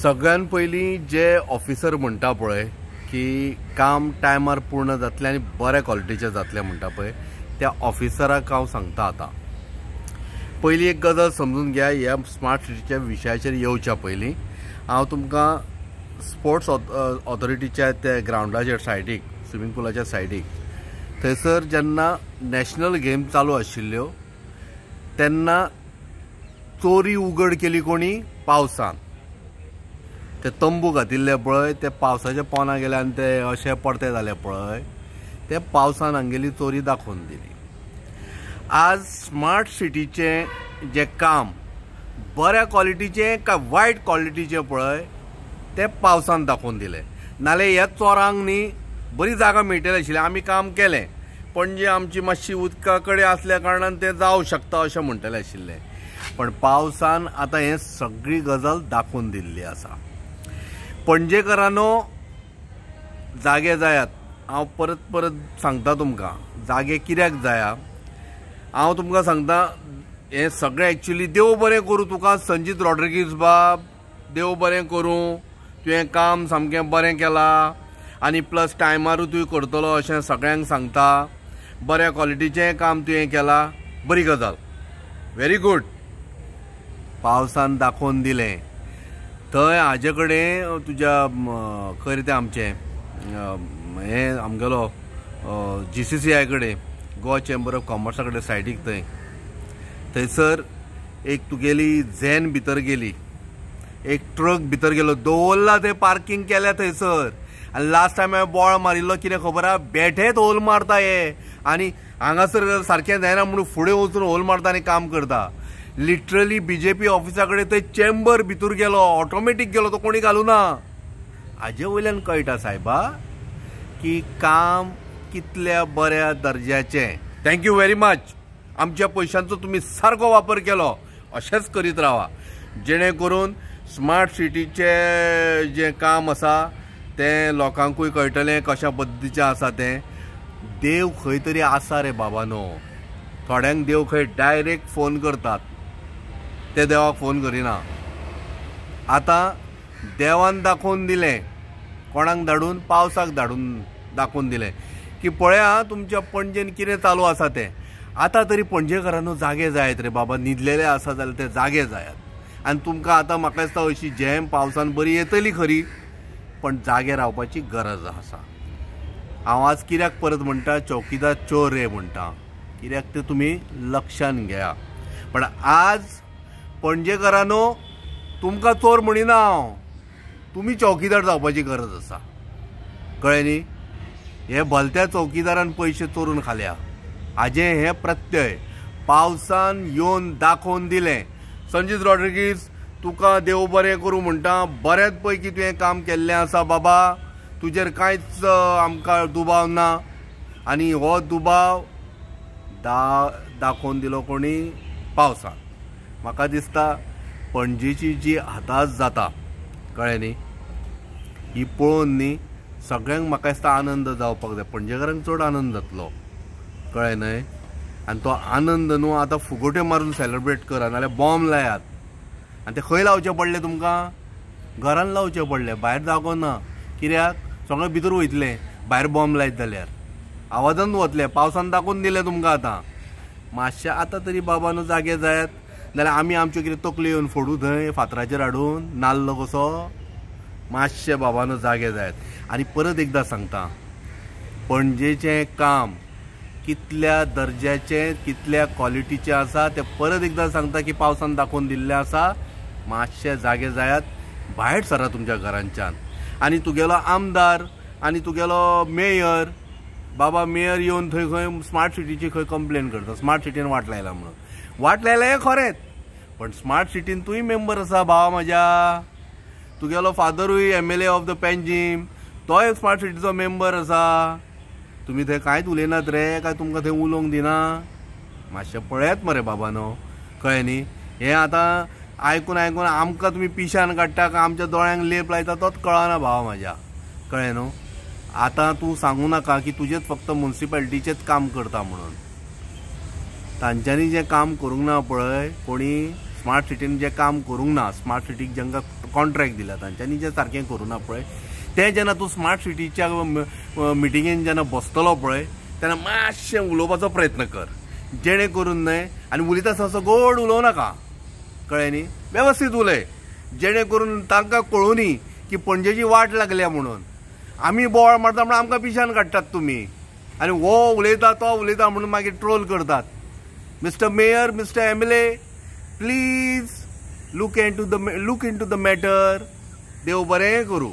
सगळ्यान पयलीं जे ऑफिसर म्हणटा पळय की काम टायमार पूर्ण जातलें आनी बऱ्या क्वॉलिटीचें जातलें म्हणटा पळय त्या ऑफिसराक हांव सांगता आतां पयलीं एक गजाल समजून घ्या. ह्या स्मार्ट सिटीच्या विशयाचेर येवच्या पयलीं हांव तुमकां स्पोर्ट्स ऑथॉरिटीच्या त्या ग्रावंडाचेर सायडीक स्विमींग पुलाच्या सायडीक थंयसर जेन्ना नॅशनल गेम चालू आशिल्ल्यो तेन्ना चोरी उगड केली कोणी पावसान. ते तंबू घातिल्ले पळय ते पावसाच्या पोंदा गेले आनी ते अशे पडते जाले पळय ते पावसान हांगेली चोरी दाखोवन दिली. आज स्मार्ट सिटीचें जें काम बऱ्या क्वॉलिटीचें काय वायट क्वॉलिटीचें पळय ते पावसान दाखोवन दिलें. नाल्यार ह्या चोरांक न्ही बरी जागा मेळटली आशिल्ली. आमी काम केलें पणजे आमची मातशी उदका कडेन आसल्या कारणान तें जावं शकता अशें म्हणटलें आशिल्लें. पण पावसान आतां हें सगळी गजाल दाखोवन दिल्ली आसा. पणजेकरांनो जागे जायात. हांव परत परत सांगता तुमकां जागे कित्याक जाया. हांव तुमकां सांगता हें सगळें एक्चुली देव बरें करूं तुका संजीत रॉड्रिगीज बाब, देव बरें करूं. तुवें काम सामकें बरें केलां आनी प्लस टायमारूय तुवें करतलो अशें सगळ्यांक सांगता. बऱ्या क्वॉलिटीचें काम तुवें केलां, बरी गजाल, व्हेरी गूड. पावसान दाखोवन दिलें. थंय हाजे कडेन तुज्या खंय रे तें आमचें हें आमगेलो GCCI कडेन गोवा चेंबर ऑफ कॉमर्सा कडेन सायडीक थंयसर एक तुगेली झॅन भितर गेली, एक ट्रक भितर गेलो, दवरला थंय पार्किंग केल्या थंयसर. आनी लास्ट टायम हांवें बोळ मारिल्लो कितें खबर आहा, बेठेच होल मारता हे आनी हांगासर सारकें जायना म्हणून फुडें वचून होल मारता आनी काम करता. लिटरली BJP ऑफिसा कडेन थंय चेंबर भितर गेलो, ऑटोमॅटीक गेलो, तो कोणी घालूना. हाजे वयल्यान कळटा सायबा की काम कितल्या बऱ्या दर्ज्याचें. Thank you very much. आमच्या पयशांचो तुमी सारको वापर केलो. अशेंच करीत रावा जेणे करून स्मार्ट सिटीचें जें काम आसा तें लोकांकूय कळटलें कशा पद्दतीचें आसा तें. देव खंय तरी आसा रे बाबानो. थोड्यांक देव खंय डायरेक्ट फोन करतात, ते देवाक फोन करिना. आतां देवान दाखोवन दिलें, कोणाक धाडून, पावसाक धाडून दाखोवन दिलें की पळया तुमच्या पणजेन कितें चालू आसा तें. आतां तरी पणजेकरांनो जागे जायत रे बाबा. न्हिदलेले आसा जाल्यार ते जागे जायात. आनी तुमकां आतां म्हाका दिसता अशी झॅम पावसान बरी येतली खरी पण जागे रावपाची गरज आसा. हांव आज कित्याक परत म्हणटा चौकीदार चोर रे म्हणटा, कित्याक ते तुमी लक्षान घेया. पण आज पणजेकरांनो तुमकां चोर म्हणिना हांव, तुमी चौकीदार जावपाची गरज आसा. कळ्ळें न्ही. हे भलत्या चौकीदारान पयशे चोरून खाल्या हाजें हें प्रत्यय पावसान येवन दाखोवन दिलें. संजीत रॉड्रिगीज तुका देव बरें करूं म्हणटा. बऱ्याच पैकी तुवें काम केल्लें आसा बाबा. तुजेर कांयच आमकां दुबाव ना. आनी हो दुबाव दाखोवन दिलो कोणी, पावसान. म्हाका दिसता पणजेची जी हाताश जाता, कळ्ळें न्ही, ही पळोवन न्ही सगळ्यांक म्हाका दिसता आनंद जावपाक जाय. पणजेकारांक चड आनंद जातलो, कळ्ळें न्हय. आनी तो आनंद न्हू आतां फुगोट्यो मारून सेलिब्रेट करा, नाल्यार बॉम्ब लायात. आनी ते खंय लावचे पडले तुमकां, घरान लावचे पडले, भायर जागो ना. कित्याक सगळें भितर वयतलें भायर बॉम्ब लायत जाल्यार. आवाजान वतले. पावसान दाखोवन दिलें तुमकां. आतां मातशें आतां तरी बाबानो जागे जायात. नाल्यार आमी आमच्यो कितें तकल्यो येवन फोडू थंय फातराचेर हाडून नाल्ल कसो. मातशें बाबानो जागे जायात. आनी परत एकदां सांगता पणजेचें काम कितल्या दर्ज्याचें कितल्या क्वॉलिटीचें आसा तें परत एकदां सांगता की पावसान दाखोवन दिल्लें आसा. मातशें जागे जायात. भायर सरा तुमच्या घरांच्यान. आनी तुगेलो आमदार आनी तुगेलो मेयर बाबा, मेयर येवन थंय खंय स्मार्ट सिटीची खंय कंप्लेन करता स्मार्ट सिटीन वाट लायला म्हणून. वाट लायला हें खरेंच, पण स्मार्ट सिटीन तूंय मेंबर आसा भावा म्हाज्या. तुगेलो फादरूय MLA ऑफ द पेंजीम, तोय स्मार्ट सिटीचो मेंबर आसा. तुमी थंय कांयच उलयनात रे, काय तुमकां थंय उलोवंक दिना. मातशें पळयात मरे बाबानो, कळ्ळें न्ही. हें आतां आयकून आयकून आमकां तुमी पिशान काडटा काय आमच्या दोळ्यांक लेप लायता तोच कळना भावा म्हाज्या, कळ्ळें न्हू. आतां तूं सांगू नाका की तुजेच फक्त म्युनिसिपालिटीचेच काम करता म्हणून. तांच्यांनी जें काम करूंक ना पळय कोणी स्मार्ट सिटीन जे काम करूंक ना, स्मार्ट सिटीक जांकां कॉन्ट्रॅक्ट दिला तांच्यांनी जे सारकें करूं ना पळय, ते जेन्ना तूं स्मार्ट सिटीच्या मिटिंगेन जेन्ना बसतलो पळय तेन्ना मातशें उलोवपाचो प्रयत्न कर, जेणे करून न्हय आनी उलयता तसो गोड उलोव नाका, कळ्ळें न्ही, वेवस्थीत उलय, जेणे करून तांकां कळुनी की पणजेची वाट लागल्या म्हणून. आमी बोवाळ मारता म्हणून आमकां पिशान काडटात तुमी, आनी हो उलयता तो उलयता म्हणून मागीर ट्रोल करतात. Mister mayor, mister MLA, please look into the matter. देव बरें करूं.